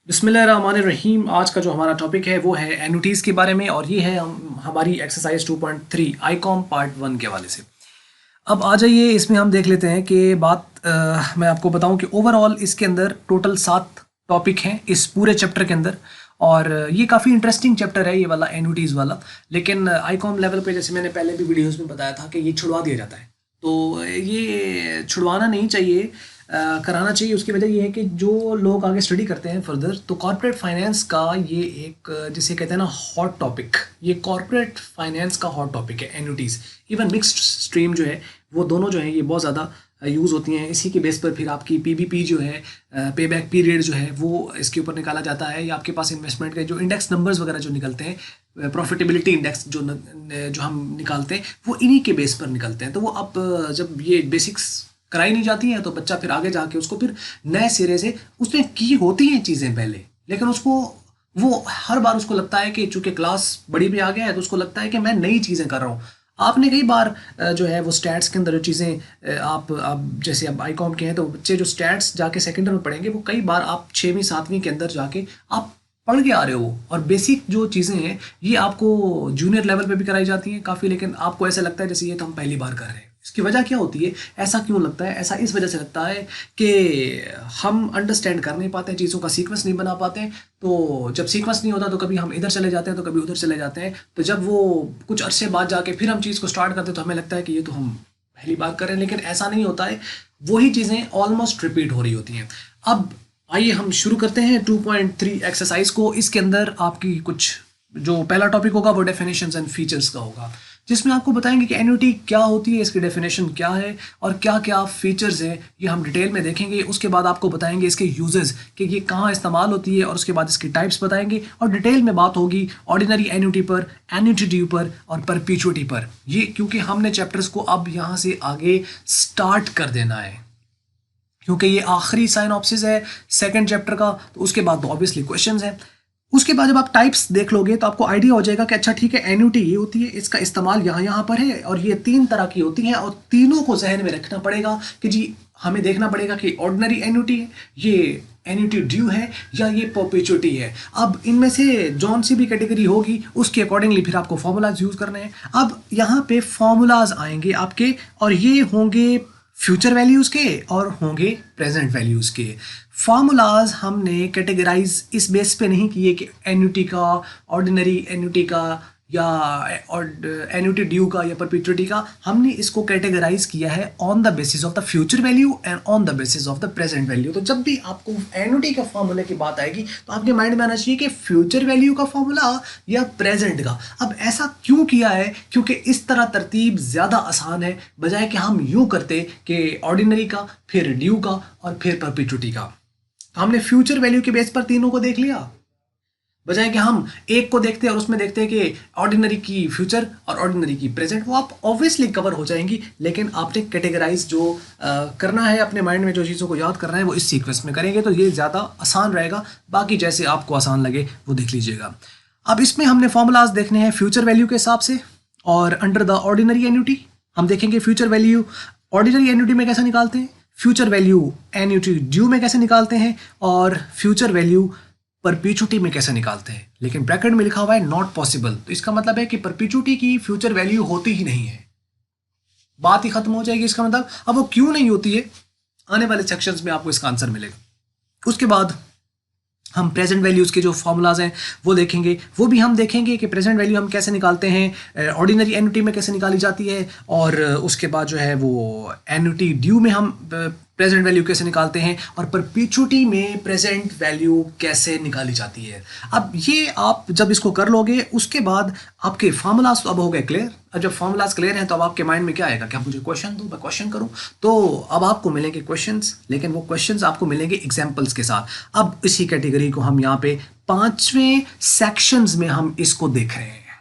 बिस्मिल्लाहिर्रहमानिर्रहीम। आज का जो हमारा टॉपिक है वो है एन्युटीज़ के बारे में और ये है हमारी एक्सरसाइज 2.3 आईकॉम पार्ट 1 के हवाले से। अब आ जाइए, इसमें हम देख लेते हैं कि मैं आपको बताऊं कि ओवरऑल इसके अंदर टोटल 7 टॉपिक हैं इस पूरे चैप्टर के अंदर। और ये काफ़ी इंटरेस्टिंग चैप्टर है ये वाला एन्युटीज़ वाला। लेकिन आईकॉम लेवल पे जैसे मैंने पहले भी वीडियोज़ में बताया था कि ये छुड़वा दिया जाता है, तो ये छुड़वाना नहीं चाहिए, कराना चाहिए। उसकी वजह ये है कि जो लोग आगे स्टडी करते हैं फर्दर, तो कॉर्पोरेट फाइनेंस का ये एक जिसे कहते हैं ना हॉट टॉपिक, ये कॉर्पोरेट फाइनेंस का हॉट टॉपिक है एन्युटीज़। इवन मिक्स्ड स्ट्रीम जो है वो दोनों जो है ये बहुत ज़्यादा यूज़ होती हैं। इसी के बेस पर फिर आपकी पीबीपी जो है, पे बैक पीरियड जो है, वो इसके ऊपर निकाला जाता है। या आपके पास इन्वेस्टमेंट के जो इंडेक्स नंबर्स वगैरह जो निकलते हैं, प्रॉफिटेबिलिटी इंडेक्स जो हम निकालते हैं, वो इन्हीं के बेस पर निकलते हैं। तो वो अब जब ये बेसिक्स कराई नहीं जाती हैं तो बच्चा फिर आगे जाके उसको फिर नए सिरे से उसमें की होती हैं चीज़ें पहले, लेकिन उसको वो हर बार उसको लगता है कि चूंकि क्लास बड़ी पे आ गया है तो उसको लगता है कि मैं नई चीज़ें कर रहा हूँ। आपने कई बार जो है वो स्टैट्स के अंदर जो चीज़ें आप जैसे अब आईकॉम के हैं तो बच्चे जो स्टैट्स जाके सेकेंड में पढ़ेंगे वो कई बार आप 6वीं 7वीं के अंदर जाके आप पढ़ के आ रहे हो। और बेसिक जो चीज़ें हैं ये आपको जूनियर लेवल पे भी कराई जाती हैं काफ़ी, लेकिन आपको ऐसा लगता है जैसे ये तो हम पहली बार कर रहे हैं। इसकी वजह क्या होती है, ऐसा क्यों लगता है? ऐसा इस वजह से लगता है कि हम अंडरस्टैंड कर नहीं पाते हैं, चीज़ों का सीक्वेंस नहीं बना पाते हैं। तो जब सीक्वेंस नहीं होता तो कभी हम इधर चले जाते हैं तो कभी उधर चले जाते हैं। तो जब वो कुछ अरसे बाद जाके फिर हम चीज़ को स्टार्ट करते हैं तो हमें लगता है कि ये तो हम पहली बार कर रहे हैं, लेकिन ऐसा नहीं होता है। वही चीज़ें ऑलमोस्ट रिपीट हो रही होती हैं। अब आइए हम शुरू करते हैं 2.3 एक्सरसाइज को। इसके अंदर आपकी कुछ जो पहला टॉपिक होगा वो डेफिनेशंस एंड फीचर्स का होगा, जिसमें आपको बताएंगे कि एन्युटी क्या होती है, इसकी डेफिनेशन क्या है और क्या क्या फीचर्स हैं, ये हम डिटेल में देखेंगे। उसके बाद आपको बताएंगे इसके यूजेस कि ये कहाँ इस्तेमाल होती है, और उसके बाद इसकी टाइप्स बताएंगे और डिटेल में बात होगी ऑर्डिनरी एन्युटी पर, एन्युटी ड्यू पर और परपीचुइटी पर। ये क्योंकि हमने चैप्टर्स को अब यहाँ से आगे स्टार्ट कर देना है, क्योंकि ये आखिरी साइनॉप्सिस है सेकंड चैप्टर का। तो उसके बाद तो ऑब्वियसली क्वेश्चंस हैं। उसके बाद जब आप टाइप्स देख लोगे तो आपको आइडिया हो जाएगा कि अच्छा ठीक है, एन्युटी ये होती है, इसका इस्तेमाल यहाँ यहाँ पर है, और ये 3 तरह की होती हैं और तीनों को जहन में रखना पड़ेगा कि जी हमें देखना पड़ेगा कि ऑर्डिनरी एन्युटी है, ये एन्युटी ड्यू है, या ये परपेचुइटी है। अब इनमें से जौन सी भी कैटेगरी होगी उसके अकॉर्डिंगली फिर आपको फॉर्मूलाज यूज़ करने हैं। अब यहाँ पे फॉर्मूलाज आएंगे आपके, और ये होंगे फ्यूचर वैल्यूज़ के और होंगे प्रेजेंट वैल्यूज़ के। फार्मूलाज हमने कैटेगराइज इस बेस पे नहीं किए कि एन्युटी का, ऑर्डिनरी एन्युटी का, या एन्युटी ड्यू का, या परपेचुइटी का। हमने इसको कैटेगराइज किया है on the basis of the future value and on the basis of the present value. तो जब भी आपको एन्युटी का फॉर्मूला की बात आएगी तो आपके माइंड में आना चाहिए कि फ्यूचर वैल्यू का फॉर्मूला या प्रेजेंट का। अब ऐसा क्यों किया है? क्योंकि इस तरह तरतीब ज़्यादा आसान है, बजाय कि हम यूँ करते कि ऑर्डिनरी का, फिर ड्यू का और फिर परपेचुइटी का। हमने फ्यूचर वैल्यू के बेस पर तीनों को देख लिया, बजाय कि हम एक को देखते हैं और उसमें देखते हैं कि ऑर्डिनरी की फ्यूचर और ऑर्डिनरी की प्रेजेंट। वो आप ऑब्वियसली कवर हो जाएंगी, लेकिन आपने कैटेगराइज जो करना है अपने माइंड में, जो चीज़ों को याद करना है वो इस सीक्वेंस में करेंगे तो ये ज़्यादा आसान रहेगा। बाकी जैसे आपको आसान लगे वो देख लीजिएगा। अब इसमें हमने फॉर्मूलाज देखने हैं फ्यूचर वैल्यू के हिसाब से, और अंडर द ऑर्डिनरी एन्युटी हम देखेंगे फ्यूचर वैल्यू ऑर्डिनरी एन्युटी में कैसे निकालते हैं, फ्यूचर वैल्यू एन्युटी ड्यू में कैसे निकालते हैं, और फ्यूचर वैल्यू परपीचुटी में कैसे निकालते हैं। लेकिन ब्रैकेट में लिखा हुआ है नॉट पॉसिबल, तो इसका मतलब है कि परपीचुटी की फ्यूचर वैल्यू होती ही नहीं है, बात ही खत्म हो जाएगी। इसका मतलब अब वो क्यों नहीं होती है, आने वाले सेक्शंस में आपको इसका आंसर मिलेगा। उसके बाद हम प्रेजेंट वैल्यूज़ के जो फॉर्मूलाज हैं वो देखेंगे। वो भी हम देखेंगे कि प्रेजेंट वैल्यू हम कैसे निकालते हैं, ऑर्डिनरी एन्युटी में कैसे निकाली जाती है, और उसके बाद जो है वो एन्युटी ड्यू में हम प्रेजेंट वैल्यू कैसे निकालते हैं, और परपीचुइटी में प्रेजेंट वैल्यू कैसे निकाली जाती है। अब ये आप जब इसको कर लोगे उसके बाद आपके फार्मूलाज तो अब हो गए क्लियर। अब जब फार्मूलाज क्लियर हैं तो अब आपके माइंड में क्या आएगा कि आप मुझे क्वेश्चन दो, मैं क्वेश्चन करूं। तो अब आपको मिलेंगे क्वेश्चंस, लेकिन वो क्वेश्चंस आपको मिलेंगे एग्जांपल्स के साथ। अब इसी कैटेगरी को हम यहाँ पे 5वें सेक्शंस में हम इसको देख रहे हैं।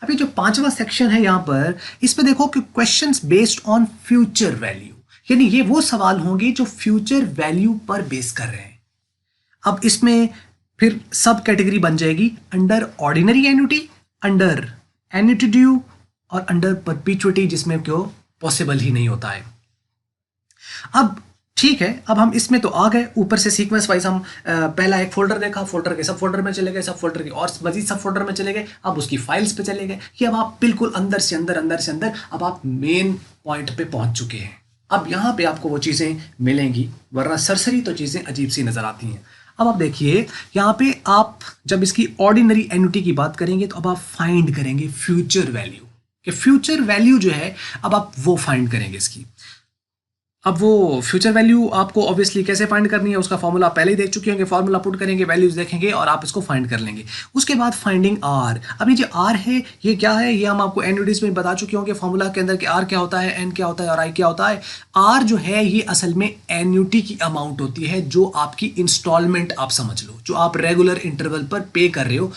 अभी जो 5वां सेक्शन है यहाँ पर, इस पे देखो कि questions based on future value, यानी ये वो सवाल होंगे जो फ्यूचर वैल्यू पर बेस कर रहे हैं। अब इसमें फिर सब कैटेगरी बन जाएगी under ordinary annuity, under annuity due और अंडर परपीचुइटी, जिसमें क्यों पॉसिबल ही नहीं होता है। अब ठीक है, अब हम इसमें तो आ गए, ऊपर से सीक्वेंस वाइज हम पहला एक फोल्डर देखा, फोल्डर के सब फोल्डर में चले गए, सब फोल्डर के और मजीद सब फोल्डर में चले गए, अब उसकी फाइल्स पे चले गए कि अब आप बिल्कुल अंदर से अंदर अब आप मेन पॉइंट पे पहुंच चुके हैं। अब यहाँ पे आपको वो चीज़ें मिलेंगी, वरना सरसरी तो चीज़ें अजीब सी नज़र आती हैं। अब आप देखिए यहाँ पे आप जब इसकी ऑर्डिनरी एन्युटी की बात करेंगे तो अब आप फाइंड करेंगे फ्यूचर वैल्यू, कि फ्यूचर वैल्यू जो है अब आप वो फाइंड करेंगे इसकी। अब वो फ्यूचर वैल्यू आपको ऑब्वियसली कैसे फाइंड करनी है उसका फॉर्मूला पहले ही देख चुके होंगे, फॉर्मूला पुट करेंगे, वैल्यूज देखेंगे और आप इसको फाइंड कर लेंगे। उसके बाद फाइंडिंग आर। अब ये जो आर है ये क्या है, ये हम आपको एन्युटीज में बता चुके होंगे फॉर्मूला के अंदर कि आर क्या होता है, एन क्या होता है और आई क्या होता है। आर जो है ये असल में एन्युटी की अमाउंट होती है, जो आपकी इंस्टॉलमेंट आप समझ लो, जो आप रेगुलर इंटरवल पर पे कर रहे हो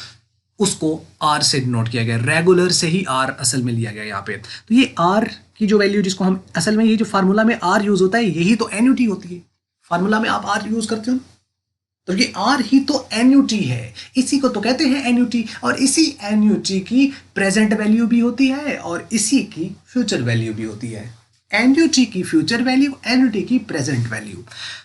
उसको आर से डिनोट किया गया, रेगुलर से ही आर असल में लिया गया यहाँ पे। तो ये आर की जो वैल्यू जिसको हम असल में, ये जो फार्मूला में आर यूज होता है यही तो एन्युटी होती है। फार्मूला में आप आर यूज करते हो ना, तो ये आर ही तो एन्युटी है, इसी को तो कहते हैं एन्युटी। और इसी एन्युटी की प्रेजेंट वैल्यू भी होती है और इसी की फ्यूचर वैल्यू भी होती है। एन्युटी की फ्यूचर वैल्यू, एन्युटी की प्रेजेंट वैल्यू।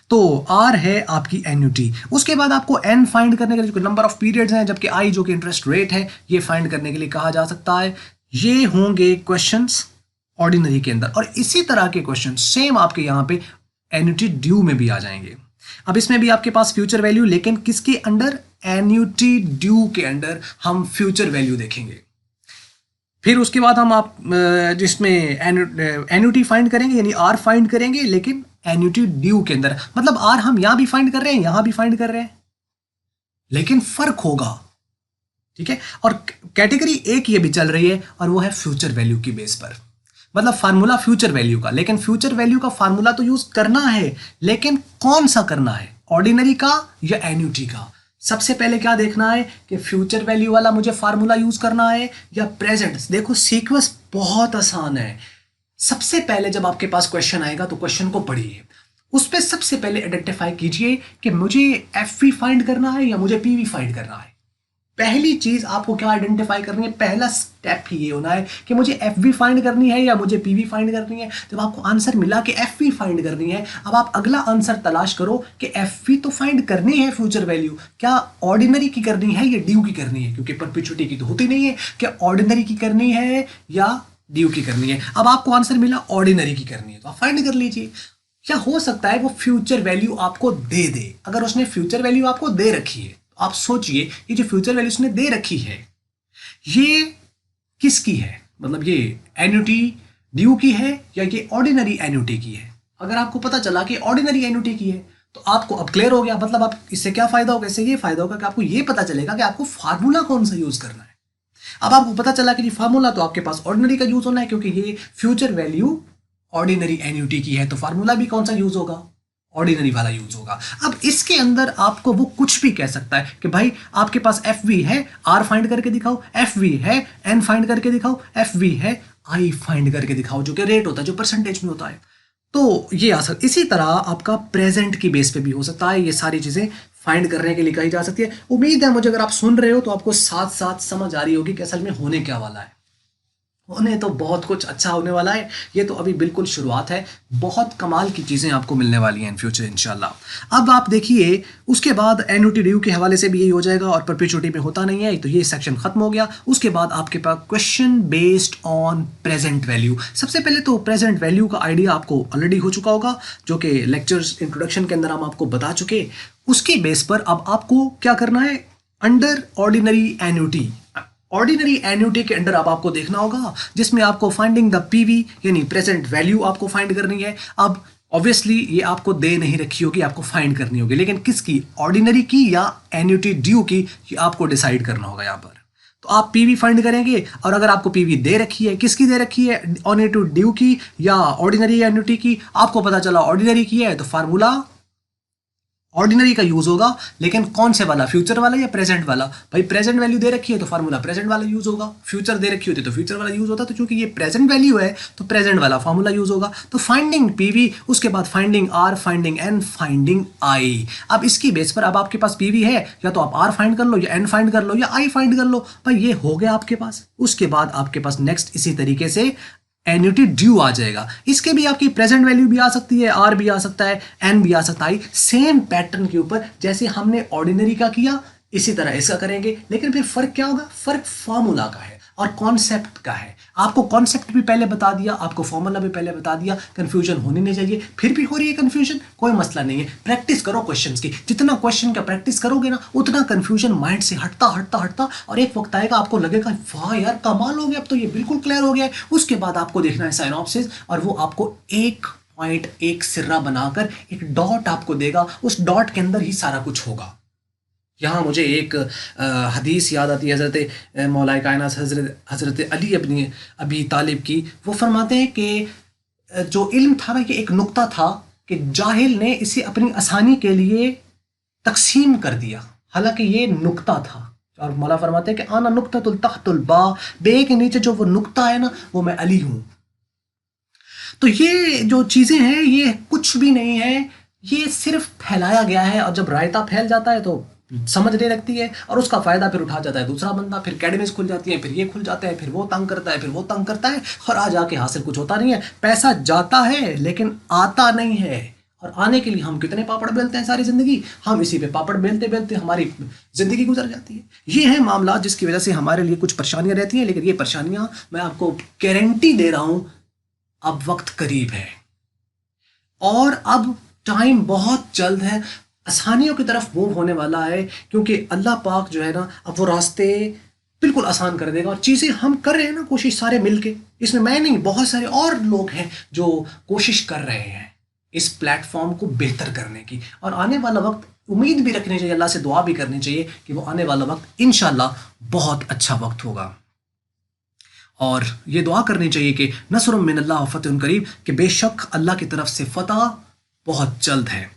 तो आर है आपकी एन्युटी। उसके बाद आपको एन फाइंड करने के लिए, जो नंबर ऑफ पीरियड्स हैं, जबकि आई जो कि इंटरेस्ट रेट है, ये फाइंड करने के लिए कहा जा सकता है। ये होंगे क्वेश्चंस ऑर्डिनरी के अंदर, और इसी तरह के क्वेश्चन सेम आपके यहाँ पे एन्युटी ड्यू में भी आ जाएंगे। अब इसमें भी आपके पास फ्यूचर वैल्यू, लेकिन किसके अंडर, एन्युटी ड्यू के अंडर हम फ्यूचर वैल्यू देखेंगे। फिर उसके बाद हम आप जिसमें एन्युटी फाइंड करेंगे, यानी आर फाइंड करेंगे, लेकिन एन्युटी ड्यू के अंदर, मतलब आर हम यहां भी फाइंड कर रहे हैं, यहां भी फाइंड कर रहे हैं, लेकिन फर्क होगा। ठीक है, और कैटेगरी एक ये भी चल रही है और वो है फ्यूचर वैल्यू की बेस पर, मतलब फार्मूला फ्यूचर वैल्यू का। लेकिन फ्यूचर वैल्यू का फार्मूला तो यूज करना है, लेकिन कौन सा करना है, ऑर्डिनरी का या एन्युटी का। सबसे पहले क्या देखना है कि फ्यूचर वैल्यू वाला मुझे फार्मूला यूज करना है या प्रेजेंट। देखो सीक्वेंस बहुत आसान है। सबसे पहले जब आपके पास क्वेश्चन आएगा तो क्वेश्चन को पढ़िए, उस पर सबसे पहले आइडेंटिफाई कीजिए कि मुझे एफ वी फाइंड करना है या मुझे पी वी फाइंड करना है। पहली चीज आपको क्या आइडेंटिफाई करनी है, पहला स्टेप ही ये होना है कि मुझे एफ वी फाइंड करनी है या मुझे पी वी फाइंड करनी है। जब आपको आंसर मिला कि एफ वी फाइंड करनी है, अब आप अगला आंसर तलाश करो कि एफ वी तो फाइंड करनी है फ्यूचर वैल्यू, क्या ऑर्डिनरी की करनी है या ड्यू की करनी है, क्योंकि परपेचुइटी की तो होती नहीं है, क्या ऑर्डिनरी की करनी है या ड्यू की करनी है। अब आपको आंसर मिला ऑर्डिनरी की करनी है, तो आप फाइंड कर लीजिए। क्या हो सकता है वो फ्यूचर वैल्यू आपको दे दे। अगर उसने फ्यूचर वैल्यू आपको दे रखी है, आप सोचिए ये जो फ्यूचर वैल्यू उसने दे रखी है ये किसकी है, मतलब ये एन्युटी ड्यू की है या ये ऑर्डिनरी एन्युटी की है। अगर आपको पता चला कि ऑर्डिनरी एन्युटी की है तो आपको अब क्लियर हो गया, मतलब आप इससे क्या फायदा होगा, इससे ये फायदा होगा कि आपको ये पता चलेगा कि आपको फार्मूला कौन सा यूज करना है। अब आपको पता चला कि फार्मूला तो आपके पास ऑर्डिनरी का यूज होना है, क्योंकि ये फ्यूचर वैल्यू ऑर्डिनरी एन्युटी की है, तो फार्मूला भी कौन सा यूज होगा, ऑर्डिनरी वाला यूज होगा। अब इसके अंदर आपको वो कुछ भी कह सकता है कि भाई आपके पास एफ वी है, आर फाइंड करके दिखाओ, एफ वी है, एन फाइंड करके दिखाओ, एफ वी है, आई फाइंड करके दिखाओ, जो कि रेट होता है, जो परसेंटेज में होता है। तो ये आ सकता, इसी तरह आपका प्रेजेंट की बेस पे भी हो सकता है, ये सारी चीजें फाइंड करने के लिए कही जा सकती है। उम्मीद है मुझे अगर आप सुन रहे हो तो आपको साथ साथ समझ आ रही होगी कि असल में होने क्या वाला है। होने तो बहुत कुछ अच्छा होने वाला है, ये तो अभी बिल्कुल शुरुआत है, बहुत कमाल की चीज़ें आपको मिलने वाली हैं इन फ्यूचर इंशाल्लाह। अब आप देखिए उसके बाद एन्युटी ड्यू के हवाले से भी यही हो जाएगा और परपेचुइटी में होता नहीं है, तो ये सेक्शन खत्म हो गया। उसके बाद आपके पास question based on present value. सबसे पहले तो प्रेजेंट वैल्यू का आइडिया आपको ऑलरेडी हो चुका होगा, जो कि लेक्चर्स इंट्रोडक्शन के अंदर हम आपको बता चुके। उसके बेस पर अब आपको क्या करना है, under ordinary annuity, ordinary annuity के अंडर अब आपको देखना होगा, जिसमें आपको फाइंडिंग द पीवी यानी प्रेजेंट वैल्यू आपको फाइंड करनी है। अब ऑब्वियसली ये आपको दे नहीं रखी होगी, आपको फाइंड करनी होगी, लेकिन किसकी, ऑर्डिनरी की या एन्युटी ड्यू की, ये आपको डिसाइड करना होगा यहाँ पर। तो आप पीवी फाइंड करेंगे, और अगर आपको पीवी दे रखी है, किसकी दे रखी है, ऑर्डिनरी ड्यू की या ऑर्डिनरी एन्युटी की, आपको पता चला ऑर्डिनरी की है, तो फार्मूला ऑर्डिनरी का यूज होगा, लेकिन कौन से वाला, फ्यूचर वाला या प्रेजेंट वाला। भाई प्रेजेंट वैल्यू दे रखी है तो फार्मूला प्रेजेंट वाला यूज होगा, फ्यूचर दे रखी होती तो फ्यूचर वाला यूज होता, तो क्योंकि ये प्रेजेंट वैल्यू है तो प्रेजेंट वाला फार्मूला यूज होगा। तो फाइंडिंग पीवी, उसके बाद finding R, finding N, finding I. अब इसकी बेस पर अब आपके पास पीवी है, या तो आप आर फाइंड कर लो या एन फाइंड कर लो या आई फाइंड कर लो, भाई ये हो गया आपके पास। उसके बाद आपके पास नेक्स्ट इसी तरीके से एन्युटी ड्यू आ जाएगा। इसके भी आपकी प्रेजेंट वैल्यू भी आ सकती है, आर भी आ सकता है, एन भी आ सकता है, सेम पैटर्न के ऊपर जैसे हमने ऑर्डिनरी का किया इसी तरह इसका करेंगे। लेकिन फिर फर्क क्या होगा? फर्क फॉर्मूला का है और कॉन्सेप्ट का है। आपको कॉन्सेप्ट भी पहले बता दिया, आपको फॉर्मूला भी पहले बता दिया, कंफ्यूजन होनी नहीं चाहिए। फिर भी हो रही है कंफ्यूजन, कोई मसला नहीं है, प्रैक्टिस करो क्वेश्चंस की। जितना क्वेश्चन का प्रैक्टिस करोगे ना उतना कंफ्यूजन माइंड से हटता हटता हटता और एक वक्त आएगा आपको लगेगा वाह यार कमाल हो गया, अब तो ये बिल्कुल क्लियर हो गया है। उसके बाद आपको देखना है सिनॉप्सिस और वो आपको एक पॉइंट, एक सिर्रा बनाकर एक डॉट आपको देगा, उस डॉट के अंदर ही सारा कुछ होगा। यहाँ मुझे एक हदीस याद आती है हज़रत मौलाए कायनात हज़रत अली अपनी अबी तालिब की। वो फरमाते हैं कि जो इल्म था ना, ये एक नुक्ता था कि जाहिल ने इसे अपनी आसानी के लिए तकसीम कर दिया, हालांकि ये नुक्ता था। और मौला फरमाते हैं कि आना नुक्ततुल तहतुल बा, बे के नीचे जो वो नुक्ता है ना वो मैं अली हूँ। तो ये जो चीज़ें हैं ये कुछ भी नहीं है, ये सिर्फ फैलाया गया है। और जब रायता फैल जाता है तो समझने लगती है और उसका फ़ायदा फिर उठा जाता है दूसरा बंदा, फिर अकेडमीज खुल जाती हैं, फिर ये खुल जाते हैं, फिर वो तंग करता है, फिर वो तंग करता है और आ जाके हासिल कुछ होता नहीं है। पैसा जाता है लेकिन आता नहीं है। और आने के लिए हम कितने पापड़ बेलते हैं सारी ज़िंदगी, हम इसी पे पापड़ बेलते बेलते हमारी ज़िंदगी गुजर जाती है। ये है मामला जिसकी वजह से हमारे लिए कुछ परेशानियाँ रहती हैं। लेकिन ये परेशानियाँ मैं आपको गारंटी दे रहा हूँ अब वक्त करीब है और अब टाइम बहुत जल्द है, आसानियों की तरफ मूव होने वाला है। क्योंकि अल्लाह पाक जो है ना अब वो रास्ते बिल्कुल आसान कर देगा और चीज़ें हम कर रहे हैं ना कोशिश सारे मिलके। इसमें मैं नहीं, बहुत सारे और लोग हैं जो कोशिश कर रहे हैं इस प्लेटफॉर्म को बेहतर करने की। और आने वाला वक्त उम्मीद भी रखनी चाहिए, अल्लाह से दुआ भी करनी चाहिए कि वो आने वाला वक्त इंशाल्लाह बहुत अच्छा वक्त होगा। और ये दुआ करनी चाहिए कि नसरुम मिनल्लाह व फतहुन करीब, कि बेशक अल्लाह की तरफ से फतह बहुत जल्द है।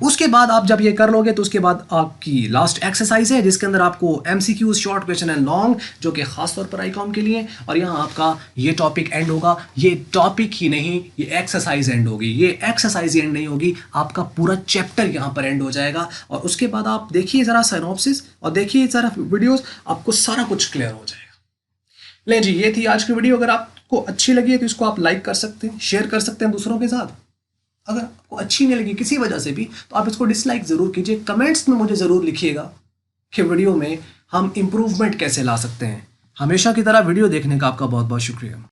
उसके बाद आप जब ये कर लोगे तो उसके बाद आपकी लास्ट एक्सरसाइज है जिसके अंदर आपको MCQs, short question and long, जो कि खास तौर पर आईकॉम के लिए। और यहाँ आपका ये टॉपिक एंड होगा। ये टॉपिक ही नहीं, ये एक्सरसाइज एंड होगी। ये एक्सरसाइज एंड नहीं होगी, आपका पूरा चैप्टर यहाँ पर एंड हो जाएगा। और उसके बाद आप देखिए ज़रा सिनॉप्सिस और देखिए ज़रा वीडियोज़, आपको सारा कुछ क्लियर हो जाएगा। ले जी, ये थी आज की वीडियो। अगर आपको अच्छी लगी है तो इसको आप लाइक कर सकते हैं, शेयर कर सकते हैं दूसरों के साथ। अगर आपको अच्छी नहीं लगी किसी वजह से भी तो आप इसको डिसलाइक ज़रूर कीजिए। कमेंट्स में मुझे ज़रूर लिखिएगा कि वीडियो में हम इम्प्रूवमेंट कैसे ला सकते हैं। हमेशा की तरह वीडियो देखने का आपका बहुत बहुत शुक्रिया।